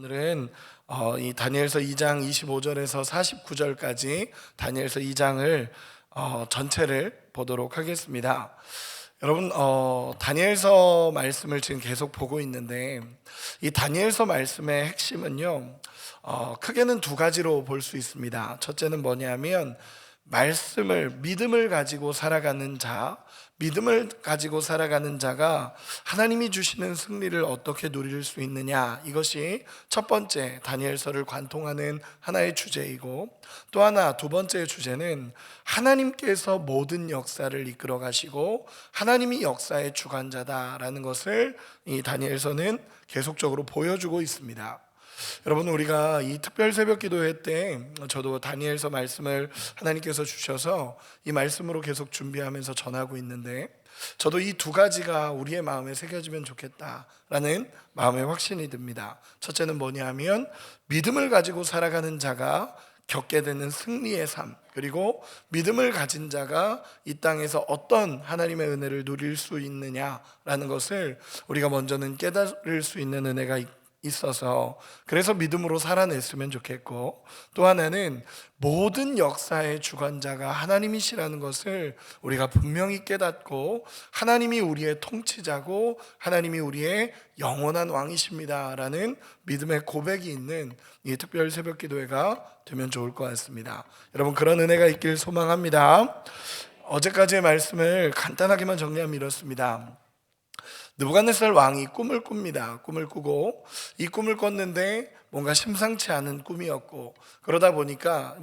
오늘은 이 다니엘서 2장 25절에서 49절까지 다니엘서 2장을 전체를 보도록 하겠습니다. 여러분, 다니엘서 말씀을 지금 계속 보고 있는데, 이 다니엘서 말씀의 핵심은요, 크게는 두 가지로 볼 수 있습니다. 첫째는 뭐냐면 믿음을 가지고 살아가는 자, 믿음을 가지고 살아가는 자가 하나님이 주시는 승리를 어떻게 누릴 수 있느냐, 이것이 첫 번째 다니엘서를 관통하는 하나의 주제이고, 또 하나 두 번째 주제는 하나님께서 모든 역사를 이끌어 가시고 하나님이 역사의 주관자다라는 것을 이 다니엘서는 계속적으로 보여주고 있습니다. 여러분, 우리가 이 특별 새벽 기도회 때 저도 다니엘서 말씀을 하나님께서 주셔서 이 말씀으로 계속 준비하면서 전하고 있는데, 저도 이 두 가지가 우리의 마음에 새겨지면 좋겠다라는 마음의 확신이 듭니다. 첫째는 뭐냐면 믿음을 가지고 살아가는 자가 겪게 되는 승리의 삶, 그리고 믿음을 가진 자가 이 땅에서 어떤 하나님의 은혜를 누릴 수 있느냐라는 것을 우리가 먼저는 깨달을 수 있는 은혜가 있어서, 그래서 믿음으로 살아냈으면 좋겠고, 또 하나는 모든 역사의 주관자가 하나님이시라는 것을 우리가 분명히 깨닫고 하나님이 우리의 통치자고 하나님이 우리의 영원한 왕이십니다라는 믿음의 고백이 있는 이 특별 새벽 기도회가 되면 좋을 것 같습니다. 여러분, 그런 은혜가 있길 소망합니다. 어제까지의 말씀을 간단하게만 정리하면 이렇습니다. 느부갓네살 왕이 꿈을 꿉니다. 꿈을 꾸고 이 꿈을 꿨는데 뭔가 심상치 않은 꿈이었고, 그러다 보니까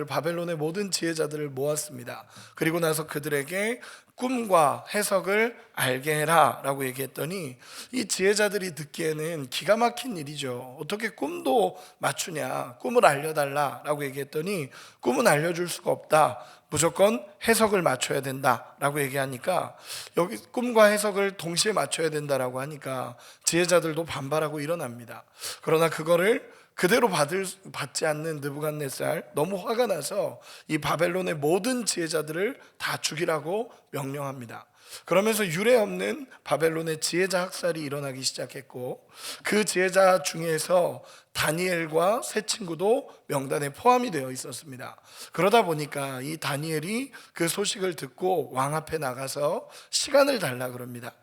바벨론의 모든 지혜자들을 모았습니다. 그리고 나서 그들에게 꿈과 해석을 알게 해라 라고 얘기했더니, 이 지혜자들이 듣기에는 기가 막힌 일이죠. 어떻게 꿈도 맞추냐, 꿈을 알려달라 라고 얘기했더니, 꿈은 알려줄 수가 없다, 무조건 해석을 맞춰야 된다 라고 얘기하니까, 여기 꿈과 해석을 동시에 맞춰야 된다라고 하니까 지혜자들도 반발하고 일어납니다. 그러나 그거를 그대로 받지 않는 느부갓네살, 너무 화가 나서 이 바벨론의 모든 지혜자들을 다 죽이라고 명령합니다. 그러면서 유례 없는 바벨론의 지혜자 학살이 일어나기 시작했고, 그 지혜자 중에서 다니엘과 세 친구도 명단에 포함이 되어 있었습니다. 그러다 보니까 이 다니엘이 그 소식을 듣고 왕 앞에 나가서 시간을 달라 그럽니다.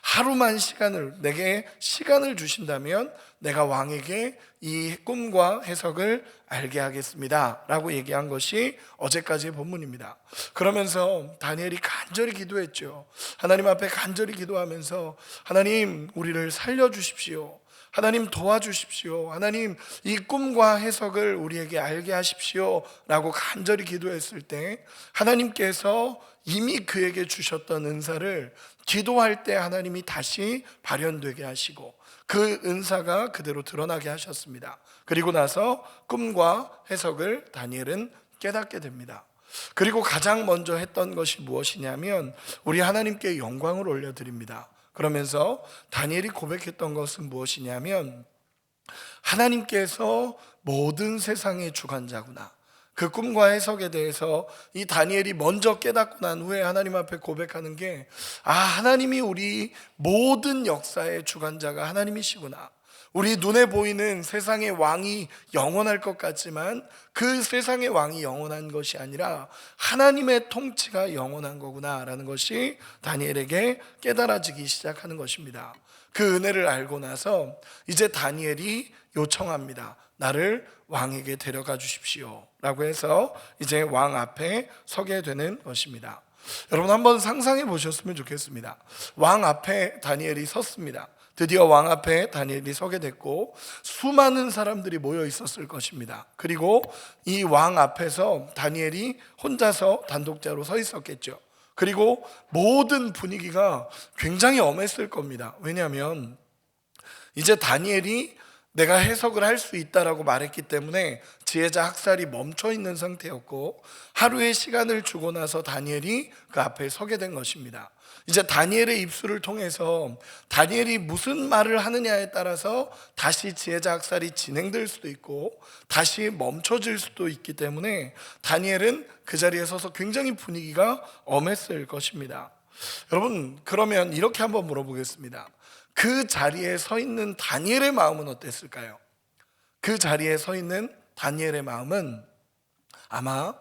하루만 내게 시간을 주신다면 내가 왕에게 이 꿈과 해석을 알게 하겠습니다 라고 얘기한 것이 어제까지의 본문입니다. 그러면서 다니엘이 간절히 기도했죠. 하나님 앞에 간절히 기도하면서, 하나님, 우리를 살려주십시오, 하나님 도와주십시오, 하나님 이 꿈과 해석을 우리에게 알게 하십시오 라고 간절히 기도했을 때, 하나님께서 이미 그에게 주셨던 은사를 기도할 때 하나님이 다시 발현되게 하시고, 그 은사가 그대로 드러나게 하셨습니다. 그리고 나서 꿈과 해석을 다니엘은 깨닫게 됩니다. 그리고 가장 먼저 했던 것이 무엇이냐면 우리 하나님께 영광을 올려드립니다. 그러면서 다니엘이 고백했던 것은 무엇이냐면, 하나님께서 모든 세상의 주관자구나. 그 꿈과 해석에 대해서 이 다니엘이 먼저 깨닫고 난 후에 하나님 앞에 고백하는 게, 하나님이 우리 모든 역사의 주관자가 하나님이시구나. 우리 눈에 보이는 세상의 왕이 영원할 것 같지만 그 세상의 왕이 영원한 것이 아니라 하나님의 통치가 영원한 거구나 라는 것이 다니엘에게 깨달아지기 시작하는 것입니다. 그 은혜를 알고 나서 이제 다니엘이 요청합니다. 나를 왕에게 데려가 주십시오 라고 해서 이제 왕 앞에 서게 되는 것입니다. 여러분, 한번 상상해 보셨으면 좋겠습니다. 왕 앞에 다니엘이 섰습니다. 드디어 왕 앞에 다니엘이 서게 됐고, 수많은 사람들이 모여 있었을 것입니다. 그리고 이 왕 앞에서 다니엘이 혼자서 단독자로 서 있었겠죠. 그리고 모든 분위기가 굉장히 엄했을 겁니다. 왜냐하면 이제 다니엘이 내가 해석을 할 수 있다라고 말했기 때문에 지혜자 학살이 멈춰 있는 상태였고, 하루의 시간을 주고 나서 다니엘이 그 앞에 서게 된 것입니다. 이제 다니엘의 입술을 통해서 다니엘이 무슨 말을 하느냐에 따라서 다시 지혜자 학살이 진행될 수도 있고 다시 멈춰질 수도 있기 때문에 다니엘은 그 자리에 서서 굉장히 분위기가 엄했을 것입니다. 여러분, 그러면 이렇게 한번 물어보겠습니다. 그 자리에 서 있는 다니엘의 마음은 어땠을까요? 그 자리에 서 있는 다니엘의 마음은 아마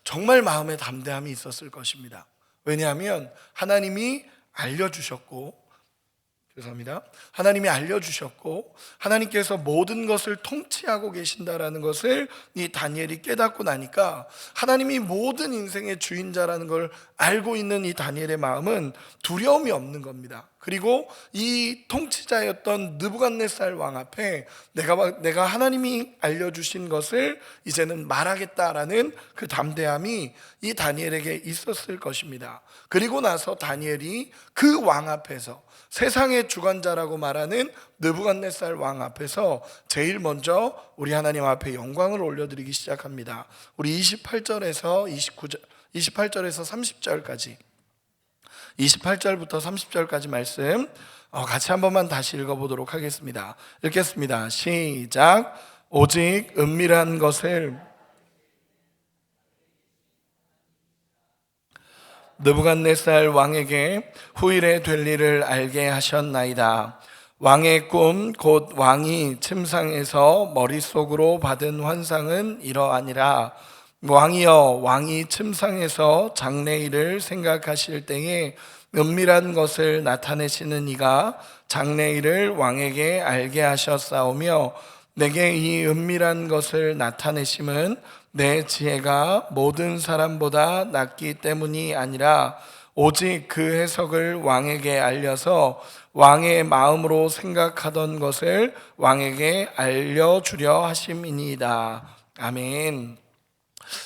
정말 마음에 담대함이 있었을 것입니다. 왜냐하면 하나님이 알려주셨고, 죄송합니다. 하나님이 알려주셨고 하나님께서 모든 것을 통치하고 계신다라는 것을 이 다니엘이 깨닫고 나니까 하나님이 모든 인생의 주인자라는 걸 알고 있는 이 다니엘의 마음은 두려움이 없는 겁니다. 그리고 이 통치자였던 느부갓네살 왕 앞에 내가 하나님이 알려주신 것을 이제는 말하겠다라는 그 담대함이 이 다니엘에게 있었을 것입니다. 그리고 나서 다니엘이 그 왕 앞에서, 세상의 주관자라고 말하는 느부갓네살 왕 앞에서 제일 먼저 우리 하나님 앞에 영광을 올려드리기 시작합니다. 우리 28절에서 30절까지 28절부터 30절까지 말씀 같이 한 번만 다시 읽어보도록 하겠습니다. 읽겠습니다. 시작. 오직 은밀한 것을 느부갓네살 왕에게 후일에 될 일을 알게 하셨나이다. 왕의 꿈 곧 왕이 침상에서 머릿속으로 받은 환상은 이러하니라. 왕이여, 왕이 침상에서 장래일을 생각하실 때에 은밀한 것을 나타내시는 이가 장래일을 왕에게 알게 하셨사오며, 내게 이 은밀한 것을 나타내심은 내 지혜가 모든 사람보다 낫기 때문이 아니라 오직 그 해석을 왕에게 알려서 왕의 마음으로 생각하던 것을 왕에게 알려주려 하심이니이다. 아멘.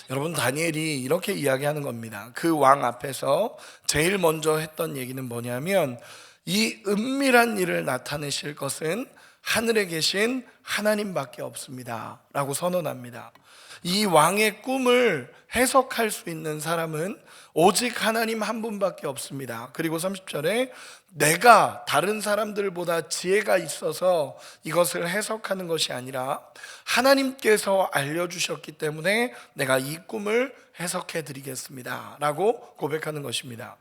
여러분, 다니엘이 이렇게 이야기하는 겁니다. 그 왕 앞에서 제일 먼저 했던 얘기는 뭐냐면, 이 은밀한 일을 나타내실 것은 하늘에 계신 하나님밖에 없습니다 라고 선언합니다. 이 왕의 꿈을 해석할 수 있는 사람은 오직 하나님 한 분밖에 없습니다. 그리고 30절에 내가 다른 사람들보다 지혜가 있어서 이것을 해석하는 것이 아니라 하나님께서 알려주셨기 때문에 내가 이 꿈을 해석해 드리겠습니다 라고 고백하는 것입니다.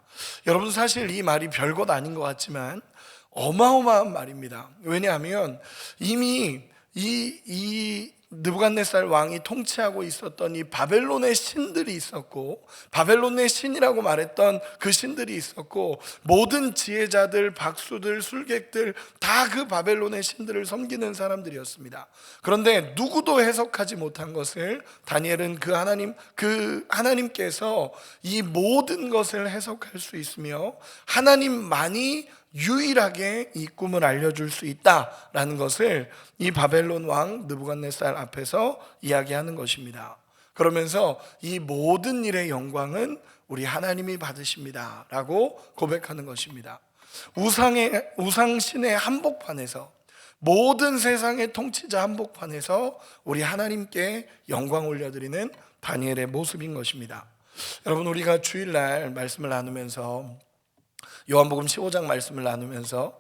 여러분, 사실 이 말이 별것 아닌 것 같지만 어마어마한 말입니다. 왜냐하면 이미 이 느부갓네살 왕이 통치하고 있었던 이 바벨론의 신들이 있었고, 바벨론의 신이라고 말했던 그 신들이 있었고, 모든 지혜자들, 박수들, 술객들 다 그 바벨론의 신들을 섬기는 사람들이었습니다. 그런데 누구도 해석하지 못한 것을 다니엘은 그 하나님께서 이 모든 것을 해석할 수 있으며 하나님만이 유일하게 이 꿈을 알려줄 수 있다라는 것을 이 바벨론 왕 느부갓네살 앞에서 이야기하는 것입니다. 그러면서 이 모든 일의 영광은 우리 하나님이 받으십니다 라고 고백하는 것입니다. 우상신의 한복판에서, 모든 세상의 통치자 한복판에서 우리 하나님께 영광 올려드리는 다니엘의 모습인 것입니다. 여러분, 우리가 주일날 말씀을 나누면서, 요한복음 15장 말씀을 나누면서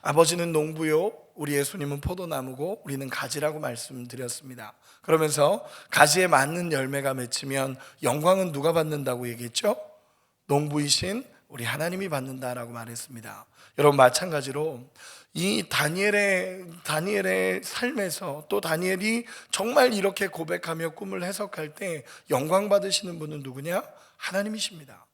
아버지는 농부요, 우리 예수님은 포도나무고 우리는 가지라고 말씀드렸습니다. 그러면서 가지에 맞는 열매가 맺히면 영광은 누가 받는다고 얘기했죠? 농부이신 우리 하나님이 받는다라고 말했습니다. 여러분, 마찬가지로 이 다니엘의 삶에서, 또 다니엘이 정말 이렇게 고백하며 꿈을 해석할 때 영광 받으시는 분은 누구냐? 하나님이십니다.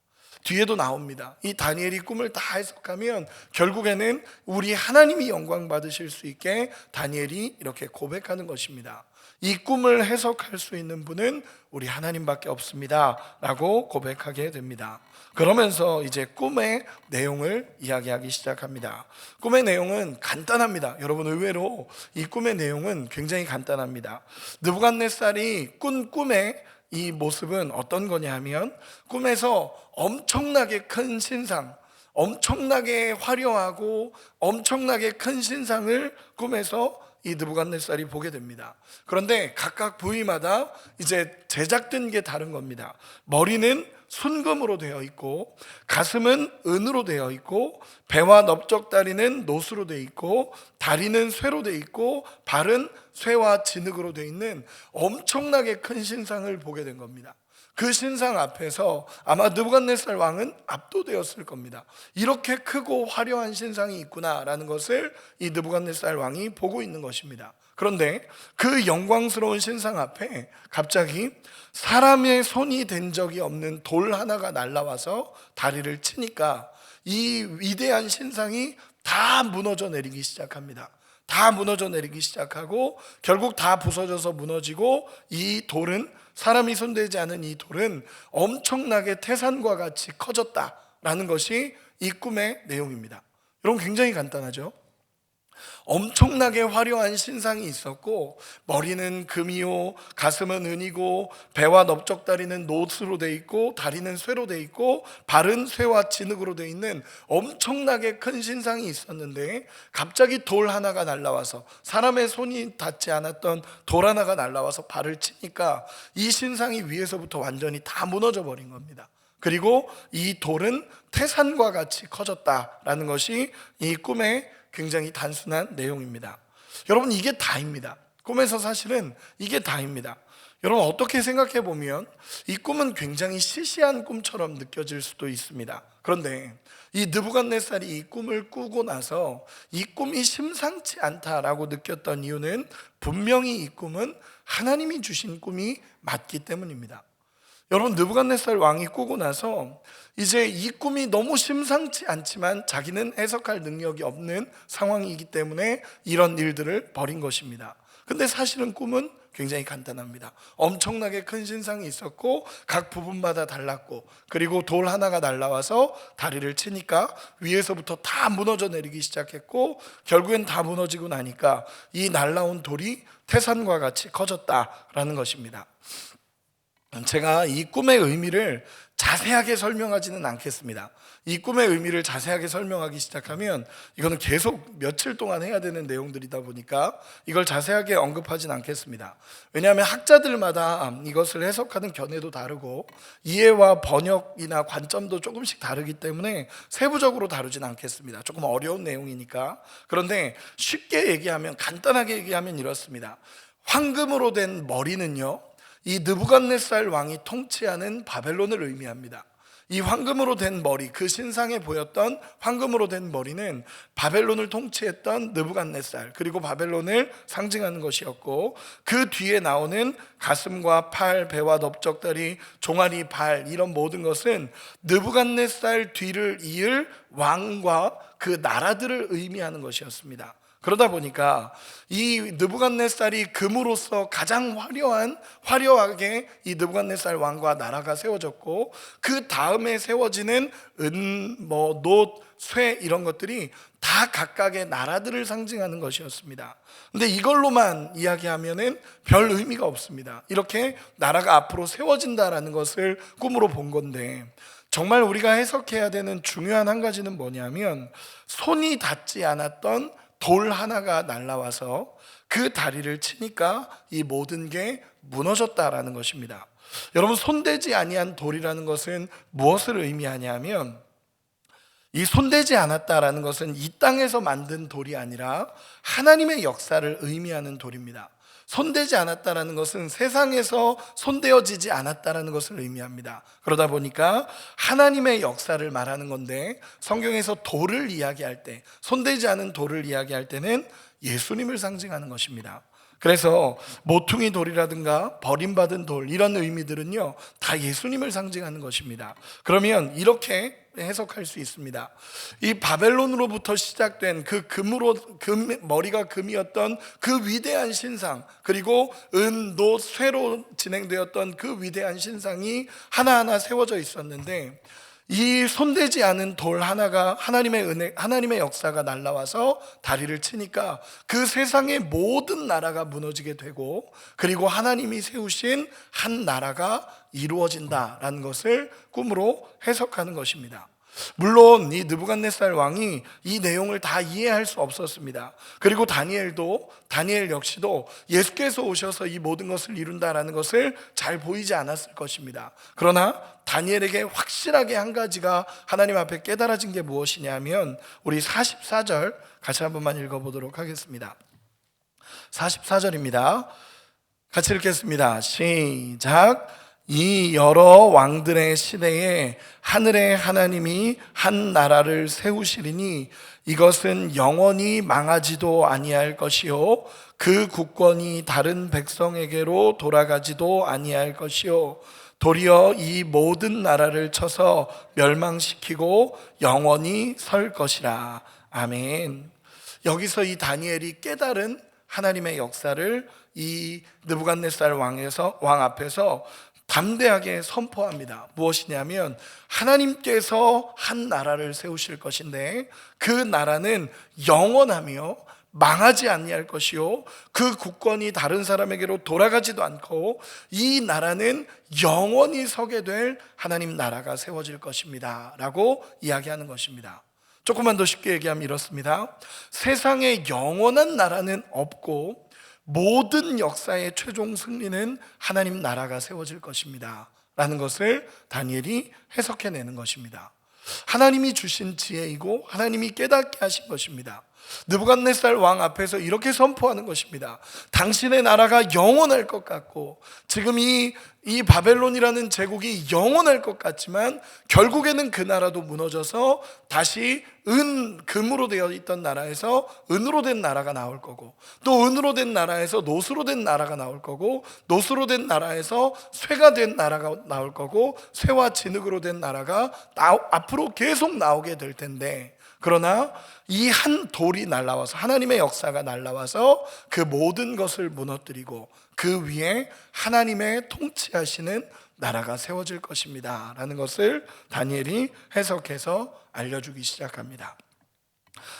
뒤에도 나옵니다. 이 다니엘이 꿈을 다 해석하면 결국에는 우리 하나님이 영광 받으실 수 있게 다니엘이 이렇게 고백하는 것입니다. 이 꿈을 해석할 수 있는 분은 우리 하나님밖에 없습니다 라고 고백하게 됩니다. 그러면서 이제 꿈의 내용을 이야기하기 시작합니다. 꿈의 내용은 간단합니다. 여러분, 의외로 이 꿈의 내용은 굉장히 간단합니다. 느부갓네살이 꾼 꿈의 이 모습은 어떤 거냐 하면, 꿈에서 엄청나게 큰 신상, 엄청나게 화려하고 엄청나게 큰 신상을 꿈에서 이 느부갓네살이 보게 됩니다. 그런데 각각 부위마다 이제 제작된 게 다른 겁니다. 머리는 순금으로 되어 있고, 가슴은 은으로 되어 있고, 배와 넓적다리는 노수로 되어 있고, 다리는 쇠로 되어 있고, 발은 쇠와 진흙으로 되어 있는 엄청나게 큰 신상을 보게 된 겁니다. 그 신상 앞에서 아마 느부갓네살 왕은 압도되었을 겁니다. 이렇게 크고 화려한 신상이 있구나라는 것을 이 느부갓네살 왕이 보고 있는 것입니다. 그런데 그 영광스러운 신상 앞에 갑자기 사람의 손이 댄 적이 없는 돌 하나가 날아와서 다리를 치니까 이 위대한 신상이 다 무너져 내리기 시작합니다. 다 무너져 내리기 시작하고 결국 다 부서져서 무너지고, 이 돌은, 사람이 손대지 않은 이 돌은 엄청나게 태산과 같이 커졌다라는 것이 이 꿈의 내용입니다. 여러분, 굉장히 간단하죠? 엄청나게 화려한 신상이 있었고, 머리는 금이요, 가슴은 은이고, 배와 넓적다리는 놋으로 돼 있고, 다리는 쇠로 돼 있고, 발은 쇠와 진흙으로 돼 있는 엄청나게 큰 신상이 있었는데, 갑자기 돌 하나가 날라와서, 사람의 손이 닿지 않았던 돌 하나가 날라와서 발을 치니까 이 신상이 위에서부터 완전히 다 무너져 버린 겁니다. 그리고 이 돌은 태산과 같이 커졌다라는 것이 이 꿈의 굉장히 단순한 내용입니다. 여러분, 이게 다입니다. 꿈에서 사실은 이게 다입니다. 여러분, 어떻게 생각해 보면 이 꿈은 굉장히 시시한 꿈처럼 느껴질 수도 있습니다. 그런데 이 느부갓네살이 이 꿈을 꾸고 나서 이 꿈이 심상치 않다라고 느꼈던 이유는 분명히 이 꿈은 하나님이 주신 꿈이 맞기 때문입니다. 여러분, 느부갓네살 왕이 꾸고 나서 이제 이 꿈이 너무 심상치 않지만 자기는 해석할 능력이 없는 상황이기 때문에 이런 일들을 벌인 것입니다. 근데 사실은 꿈은 굉장히 간단합니다. 엄청나게 큰 신상이 있었고 각 부분마다 달랐고, 그리고 돌 하나가 날아와서 다리를 치니까 위에서부터 다 무너져 내리기 시작했고, 결국엔 다 무너지고 나니까 이 날아온 돌이 태산과 같이 커졌다라는 것입니다. 제가 이 꿈의 의미를 자세하게 설명하지는 않겠습니다. 이 꿈의 의미를 자세하게 설명하기 시작하면 이거는 계속 며칠 동안 해야 되는 내용들이다 보니까 이걸 자세하게 언급하진 않겠습니다. 왜냐하면 학자들마다 이것을 해석하는 견해도 다르고 이해와 번역이나 관점도 조금씩 다르기 때문에 세부적으로 다루진 않겠습니다. 조금 어려운 내용이니까. 그런데 쉽게 얘기하면, 간단하게 얘기하면 이렇습니다. 황금으로 된 머리는요, 이 느부갓네살 왕이 통치하는 바벨론을 의미합니다. 이 황금으로 된 머리, 그 신상에 보였던 황금으로 된 머리는 바벨론을 통치했던 느부갓네살, 그리고 바벨론을 상징하는 것이었고, 그 뒤에 나오는 가슴과 팔, 배와 넓적다리, 종아리, 발, 이런 모든 것은 느부갓네살 뒤를 이을 왕과 그 나라들을 의미하는 것이었습니다. 그러다 보니까 이 느부갓네살이 금으로서 가장 화려하게 이 느부갓네살 왕과 나라가 세워졌고, 그 다음에 세워지는 은, 놋, 쇠, 이런 것들이 다 각각의 나라들을 상징하는 것이었습니다. 근데 이걸로만 이야기하면은 별 의미가 없습니다. 이렇게 나라가 앞으로 세워진다라는 것을 꿈으로 본 건데, 정말 우리가 해석해야 되는 중요한 한 가지는 뭐냐면, 손이 닿지 않았던 돌 하나가 날아와서 그 다리를 치니까 이 모든 게 무너졌다라는 것입니다. 여러분, 손대지 아니한 돌이라는 것은 무엇을 의미하냐면, 이 손대지 않았다라는 것은 이 땅에서 만든 돌이 아니라 하나님의 역사를 의미하는 돌입니다. 손대지 않았다라는 것은 세상에서 손대어지지 않았다라는 것을 의미합니다. 그러다 보니까 하나님의 역사를 말하는 건데, 성경에서 돌을 이야기할 때, 손대지 않은 돌을 이야기할 때는 예수님을 상징하는 것입니다. 그래서 모퉁이 돌이라든가 버림받은 돌, 이런 의미들은요 다 예수님을 상징하는 것입니다. 그러면 이렇게 해석할 수 있습니다. 이 바벨론으로부터 시작된 그 머리가 금이었던 그 위대한 신상, 그리고 은, 놋, 쇠로 진행되었던 그 위대한 신상이 하나하나 세워져 있었는데, 이 손대지 않은 돌 하나가 하나님의 은혜, 하나님의 역사가 날아와서 다리를 치니까 그 세상의 모든 나라가 무너지게 되고, 그리고 하나님이 세우신 한 나라가 이루어진다라는 것을 꿈으로 해석하는 것입니다. 물론 이 느부갓네살 왕이 이 내용을 다 이해할 수 없었습니다. 그리고 다니엘 역시도 예수께서 오셔서 이 모든 것을 이룬다라는 것을 잘 보이지 않았을 것입니다. 그러나 다니엘에게 확실하게 한 가지가 하나님 앞에 깨달아진 게 무엇이냐면, 우리 44절 같이 한 번만 읽어보도록 하겠습니다. 44절입니다. 같이 읽겠습니다. 시작. 이 여러 왕들의 시대에 하늘의 하나님이 한 나라를 세우시리니 이것은 영원히 망하지도 아니할 것이요 그 국권이 다른 백성에게로 돌아가지도 아니할 것이요 도리어 이 모든 나라를 쳐서 멸망시키고 영원히 설 것이라. 아멘. 여기서 이 다니엘이 깨달은 하나님의 역사를 이 느부갓네살 왕 앞에서 담대하게 선포합니다. 무엇이냐면 하나님께서 한 나라를 세우실 것인데 그 나라는 영원하며 망하지 아니할 것이요 그 국권이 다른 사람에게로 돌아가지도 않고 이 나라는 영원히 서게 될 하나님 나라가 세워질 것입니다 라고 이야기하는 것입니다. 조금만 더 쉽게 얘기하면 이렇습니다. 세상에 영원한 나라는 없고 모든 역사의 최종 승리는 하나님 나라가 세워질 것입니다 라는 것을 다니엘이 해석해내는 것입니다. 하나님이 주신 지혜이고 하나님이 깨닫게 하신 것입니다. 느부갓네살 왕 앞에서 이렇게 선포하는 것입니다. 당신의 나라가 영원할 것 같고 지금 이 바벨론이라는 제국이 영원할 것 같지만 결국에는 그 나라도 무너져서 다시 금으로 되어 있던 나라에서 은으로 된 나라가 나올 거고 또 은으로 된 나라에서 노수로 된 나라가 나올 거고 노수로 된 나라에서 쇠가 된 나라가 나올 거고 쇠와 진흙으로 된 나라가 앞으로 계속 나오게 될 텐데 그러나 이 한 돌이 날라와서 하나님의 역사가 날라와서 그 모든 것을 무너뜨리고 그 위에 하나님의 통치하시는 나라가 세워질 것입니다 라는 것을 다니엘이 해석해서 알려주기 시작합니다.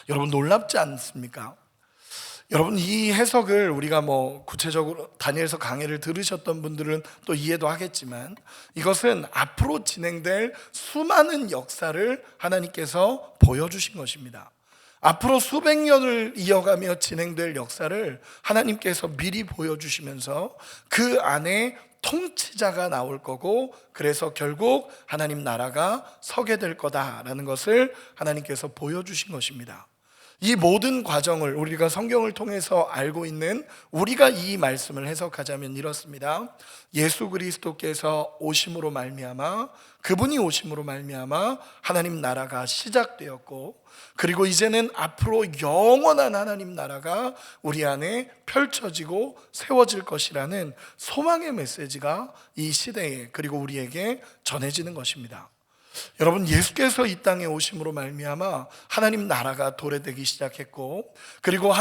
여러분 놀랍지 않습니까? 여러분 이 해석을 우리가 구체적으로 다니엘서 강해를 들으셨던 분들은 또 이해도 하겠지만 이것은 앞으로 진행될 수많은 역사를 하나님께서 보여주신 것입니다. 앞으로 수백 년을 이어가며 진행될 역사를 하나님께서 미리 보여주시면서 그 안에 통치자가 나올 거고 그래서 결국 하나님 나라가 서게 될 거다라는 것을 하나님께서 보여주신 것입니다. 이 모든 과정을 우리가 성경을 통해서 알고 있는 우리가 이 말씀을 해석하자면 이렇습니다. 예수 그리스도께서 오심으로 말미암아 그분이 오심으로 말미암아 하나님 나라가 시작되었고 그리고 이제는 앞으로 영원한 하나님 나라가 우리 안에 펼쳐지고 세워질 것이라는 소망의 메시지가 이 시대에 그리고 우리에게 전해지는 것입니다. 여러분 예수께서 이 땅에 오심으로 말미암아 하나님 나라가 도래되기 시작했고 그리고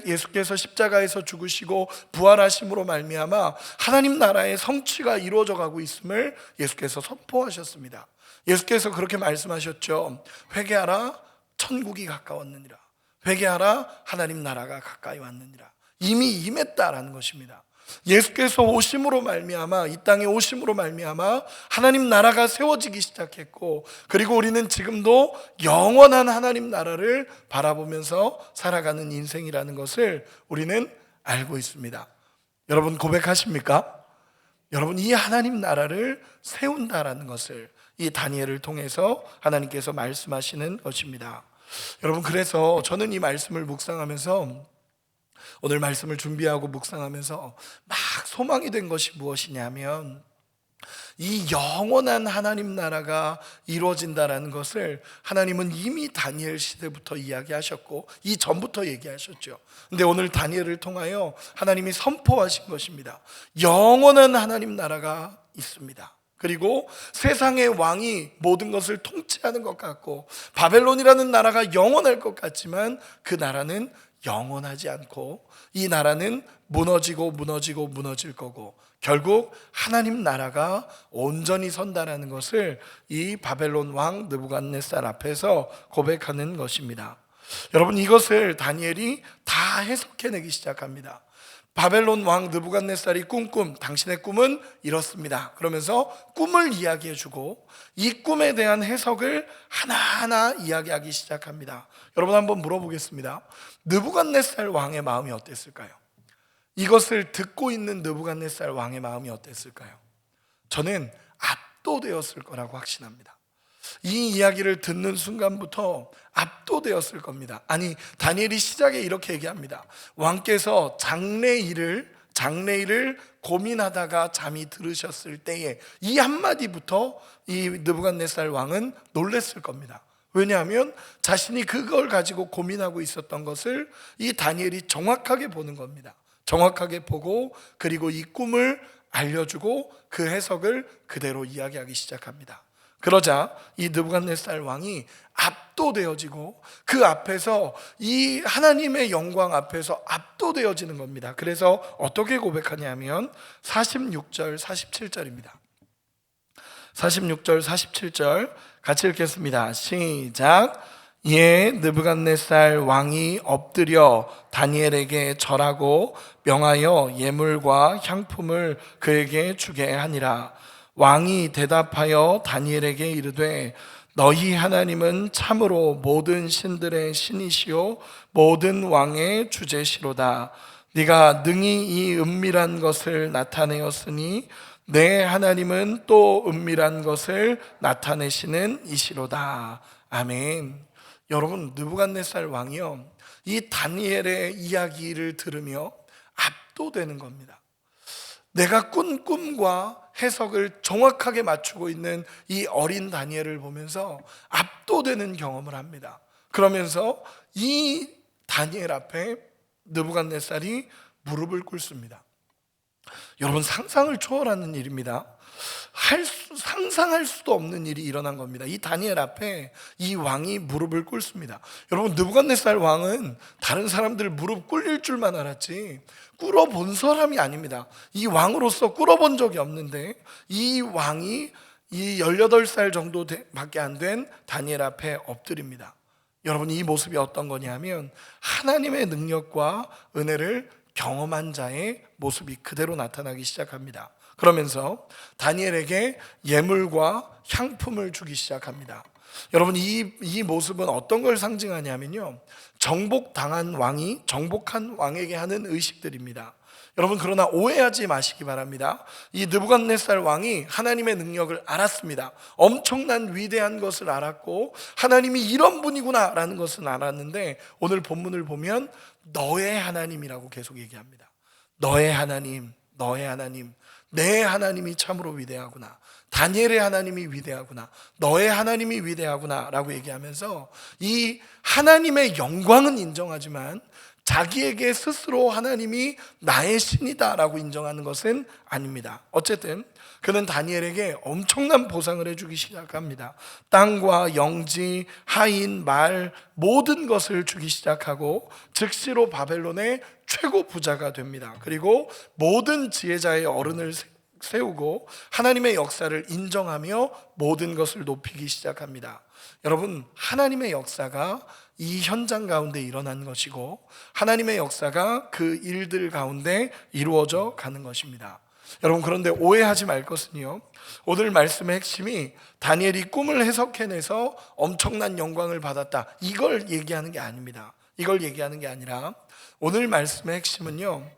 예수께서 십자가에서 죽으시고 부활하심으로 말미암아 하나님 나라의 성취가 이루어져 가고 있음을 예수께서 선포하셨습니다. 예수께서 그렇게 말씀하셨죠. 회개하라 천국이 가까웠느니라. 회개하라 하나님 나라가 가까이 왔느니라. 이미 임했다라는 것입니다. 예수께서 오심으로 말미암아 이 땅에 오심으로 말미암아 하나님 나라가 세워지기 시작했고 그리고 우리는 지금도 영원한 하나님 나라를 바라보면서 살아가는 인생이라는 것을 우리는 알고 있습니다. 여러분 고백하십니까? 여러분 이 하나님 나라를 세운다라는 것을 이 다니엘을 통해서 하나님께서 말씀하시는 것입니다. 여러분 그래서 저는 이 말씀을 묵상하면서 오늘 말씀을 준비하고 묵상하면서 막 소망이 된 것이 무엇이냐면 이 영원한 하나님 나라가 이루어진다라는 것을 하나님은 이미 다니엘 시대부터 이야기하셨고 이 전부터 얘기하셨죠. 근데 오늘 다니엘을 통하여 하나님이 선포하신 것입니다. 영원한 하나님 나라가 있습니다. 그리고 세상의 왕이 모든 것을 통치하는 것 같고 바벨론이라는 나라가 영원할 것 같지만 그 나라는 영원하지 않고 이 나라는 무너질 거고 결국 하나님 나라가 온전히 선다라는 것을 이 바벨론 왕 느부갓네살 앞에서 고백하는 것입니다. 여러분 이것을 다니엘이 다 해석해내기 시작합니다. 바벨론 왕 느부갓네살이 당신의 꿈은 이렇습니다. 그러면서 꿈을 이야기해주고 이 꿈에 대한 해석을 하나하나 이야기하기 시작합니다. 여러분 한번 물어보겠습니다. 느부갓네살 왕의 마음이 어땠을까요? 이것을 듣고 있는 느부갓네살 왕의 마음이 어땠을까요? 저는 압도되었을 거라고 확신합니다. 이 이야기를 듣는 순간부터 압도되었을 겁니다. 아니 다니엘이 시작에 이렇게 얘기합니다. 왕께서 장래일을 장래일을 고민하다가 잠이 들으셨을 때에 이 한마디부터 이 느부갓네살 왕은 놀랬을 겁니다. 왜냐하면 자신이 그걸 가지고 고민하고 있었던 것을 이 다니엘이 정확하게 보는 겁니다. 정확하게 보고 그리고 이 꿈을 알려주고 그 해석을 그대로 이야기하기 시작합니다. 그러자 이 느부갓네살 왕이 압도되어지고 그 앞에서 이 하나님의 영광 앞에서 압도되어지는 겁니다. 그래서 어떻게 고백하냐면 46절 47절입니다 46절 47절 같이 읽겠습니다. 시작. 이에 느부갓네살 왕이 엎드려 다니엘에게 절하고 명하여 예물과 향품을 그에게 주게 하니라. 왕이 대답하여 다니엘에게 이르되 너희 하나님은 참으로 모든 신들의 신이시요 모든 왕의 주제시로다. 네가 능히 이 은밀한 것을 나타내었으니 내 하나님은 또 은밀한 것을 나타내시는 이시로다. 아멘. 여러분, 느부갓네살 왕이요, 이 다니엘의 이야기를 들으며 압도되는 겁니다. 내가 꾼 꿈과 해석을 정확하게 맞추고 있는 이 어린 다니엘을 보면서 압도되는 경험을 합니다. 그러면서 이 다니엘 앞에 느부갓네살이 무릎을 꿇습니다. 여러분, 상상을 초월하는 일입니다. 상상할 수도 없는 일이 일어난 겁니다. 이 다니엘 앞에 이 왕이 무릎을 꿇습니다. 여러분, 느부갓네살 왕은 다른 사람들 무릎 꿇릴 줄만 알았지 꿇어본 사람이 아닙니다. 이 왕으로서 꿇어본 적이 없는데 이 왕이 이 18살 정도 밖에 안 된 다니엘 앞에 엎드립니다. 여러분, 이 모습이 어떤 거냐면 하나님의 능력과 은혜를 경험한 자의 모습이 그대로 나타나기 시작합니다. 그러면서 다니엘에게 예물과 향품을 주기 시작합니다. 여러분, 이 모습은 어떤 걸 상징하냐면요, 정복당한 왕이 정복한 왕에게 하는 의식들입니다. 여러분, 그러나 오해하지 마시기 바랍니다. 이 느부갓네살 왕이 하나님의 능력을 알았습니다. 엄청난 위대한 것을 알았고 하나님이 이런 분이구나 라는 것은 알았는데 오늘 본문을 보면 너의 하나님이라고 계속 얘기합니다. 너의 하나님, 너의 하나님, 내 하나님이 참으로 위대하구나, 다니엘의 하나님이 위대하구나, 너의 하나님이 위대하구나 라고 얘기하면서 이 하나님의 영광은 인정하지만 자기에게 스스로 하나님이 나의 신이다 라고 인정하는 것은 아닙니다. 어쨌든 그는 다니엘에게 엄청난 보상을 해주기 시작합니다. 땅과 영지, 하인, 말 모든 것을 주기 시작하고 즉시로 바벨론의 최고 부자가 됩니다. 그리고 모든 지혜자의 어른을 세우고 하나님의 역사를 인정하며 모든 것을 높이기 시작합니다. 여러분, 하나님의 역사가 이 현장 가운데 일어난 것이고 하나님의 역사가 그 일들 가운데 이루어져 가는 것입니다. 여러분, 그런데 오해하지 말 것은요, 오늘 말씀의 핵심이 다니엘이 꿈을 해석해내서 엄청난 영광을 받았다 이걸 얘기하는 게 아닙니다. 이걸 얘기하는 게 아니라 오늘 말씀의 핵심은요,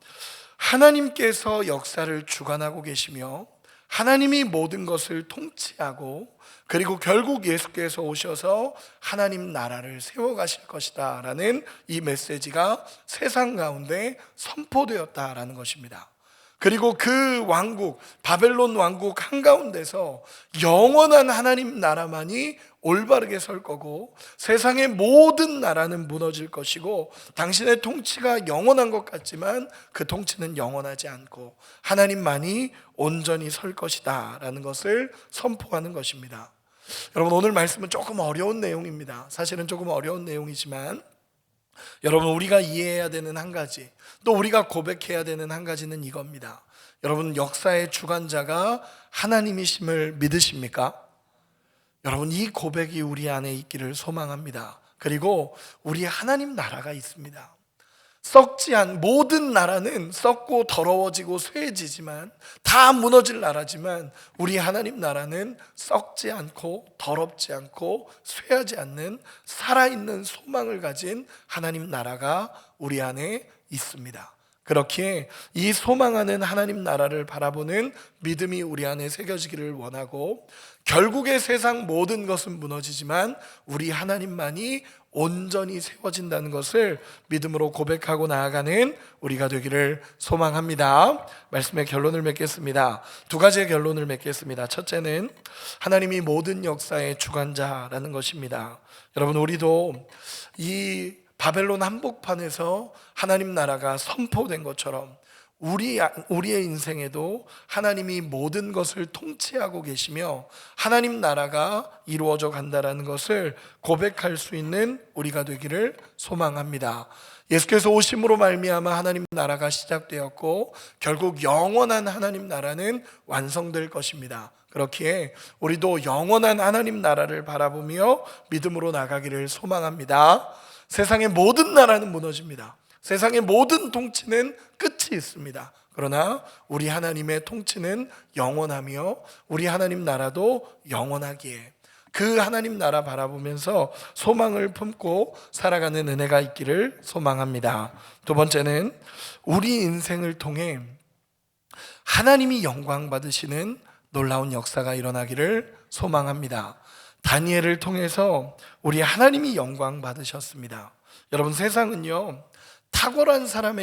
하나님께서 역사를 주관하고 계시며 하나님이 모든 것을 통치하고 그리고 결국 예수께서 오셔서 하나님 나라를 세워가실 것이다 라는 이 메시지가 세상 가운데 선포되었다라는 것입니다. 그리고 그 왕국, 바벨론 왕국 한가운데서 영원한 하나님 나라만이 올바르게 설 거고 세상의 모든 나라는 무너질 것이고 당신의 통치가 영원한 것 같지만 그 통치는 영원하지 않고 하나님만이 온전히 설 것이다 라는 것을 선포하는 것입니다. 여러분, 오늘 말씀은 조금 어려운 내용입니다. 사실은 조금 어려운 내용이지만 여러분, 우리가 이해해야 되는 한 가지, 또 우리가 고백해야 되는 한 가지는 이겁니다. 여러분, 역사의 주관자가 하나님이심을 믿으십니까? 여러분, 이 고백이 우리 안에 있기를 소망합니다. 그리고 우리 하나님 나라가 있습니다. 썩지 않은 모든 나라는 썩고 더러워지고 쇠해지지만 다 무너질 나라지만 우리 하나님 나라는 썩지 않고 더럽지 않고 쇠하지 않는 살아있는 소망을 가진 하나님 나라가 우리 안에 있습니다. 그렇기에 이 소망하는 하나님 나라를 바라보는 믿음이 우리 안에 새겨지기를 원하고, 결국에 세상 모든 것은 무너지지만 우리 하나님만이 온전히 세워진다는 것을 믿음으로 고백하고 나아가는 우리가 되기를 소망합니다. 말씀의 결론을 맺겠습니다. 두 가지의 결론을 맺겠습니다. 첫째는 하나님이 모든 역사의 주관자라는 것입니다. 여러분, 우리도 이 바벨론 한복판에서 하나님 나라가 선포된 것처럼 우리의 인생에도 하나님이 모든 것을 통치하고 계시며 하나님 나라가 이루어져 간다라는 것을 고백할 수 있는 우리가 되기를 소망합니다. 예수께서 오심으로 말미암아 하나님 나라가 시작되었고 결국 영원한 하나님 나라는 완성될 것입니다. 그렇기에 우리도 영원한 하나님 나라를 바라보며 믿음으로 나가기를 소망합니다. 세상의 모든 나라는 무너집니다. 세상의 모든 통치는 끝이 있습니다. 그러나 우리 하나님의 통치는 영원하며 우리 하나님 나라도 영원하기에 그 하나님 나라 바라보면서 소망을 품고 살아가는 은혜가 있기를 소망합니다. 두 번째는 우리 인생을 통해 하나님이 영광 받으시는 놀라운 역사가 일어나기를 소망합니다. 다니엘을 통해서 우리 하나님이 영광 받으셨습니다. 여러분, 세상은요 탁월한 사람에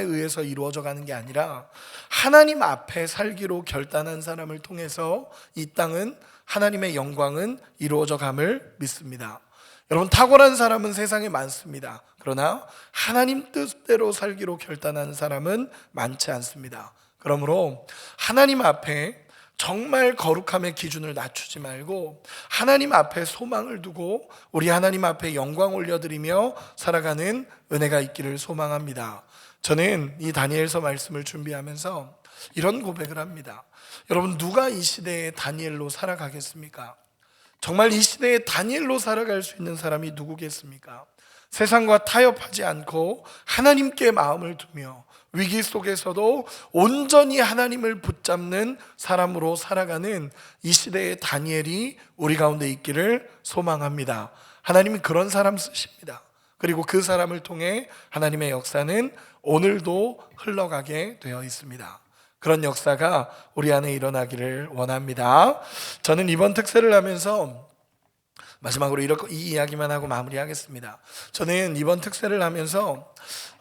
의해서 이루어져 가는 게 아니라 하나님 앞에 살기로 결단한 사람을 통해서 이 땅은 하나님의 영광은 이루어져 감을 믿습니다. 여러분, 탁월한 사람은 세상에 많습니다. 그러나 하나님 뜻대로 살기로 결단한 사람은 많지 않습니다. 그러므로 하나님 앞에 정말 거룩함의 기준을 낮추지 말고 하나님 앞에 소망을 두고 우리 하나님 앞에 영광 올려드리며 살아가는 은혜가 있기를 소망합니다. 저는 이 다니엘서 말씀을 준비하면서 이런 고백을 합니다. 여러분, 누가 이 시대에 다니엘로 살아가겠습니까? 정말 이 시대에 다니엘로 살아갈 수 있는 사람이 누구겠습니까? 세상과 타협하지 않고 하나님께 마음을 두며 위기 속에서도 온전히 하나님을 붙잡는 사람으로 살아가는 이 시대의 다니엘이 우리 가운데 있기를 소망합니다. 하나님이 그런 사람 쓰십니다. 그리고 그 사람을 통해 하나님의 역사는 오늘도 흘러가게 되어 있습니다. 그런 역사가 우리 안에 일어나기를 원합니다. 저는 이번 특세를 하면서 마지막으로 이 이야기만 하고 마무리하겠습니다. 저는 이번 특세를 하면서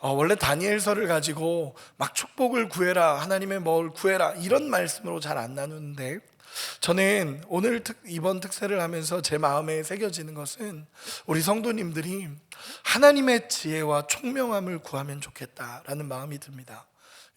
원래 다니엘서를 가지고 막 축복을 구해라, 하나님의 뭘 구해라 이런 말씀으로 잘 안 나누는데, 저는 이번 특세를 하면서 제 마음에 새겨지는 것은 우리 성도님들이 하나님의 지혜와 총명함을 구하면 좋겠다라는 마음이 듭니다.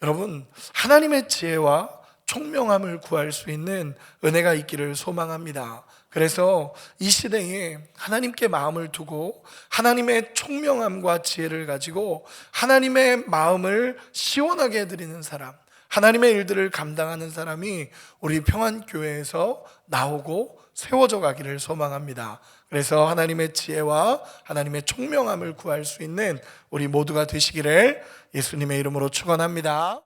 여러분, 하나님의 지혜와 총명함을 구할 수 있는 은혜가 있기를 소망합니다. 그래서 이 시대에 하나님께 마음을 두고 하나님의 총명함과 지혜를 가지고 하나님의 마음을 시원하게 해드리는 사람, 하나님의 일들을 감당하는 사람이 우리 평안교회에서 나오고 세워져 가기를 소망합니다. 그래서 하나님의 지혜와 하나님의 총명함을 구할 수 있는 우리 모두가 되시기를 예수님의 이름으로 축원합니다.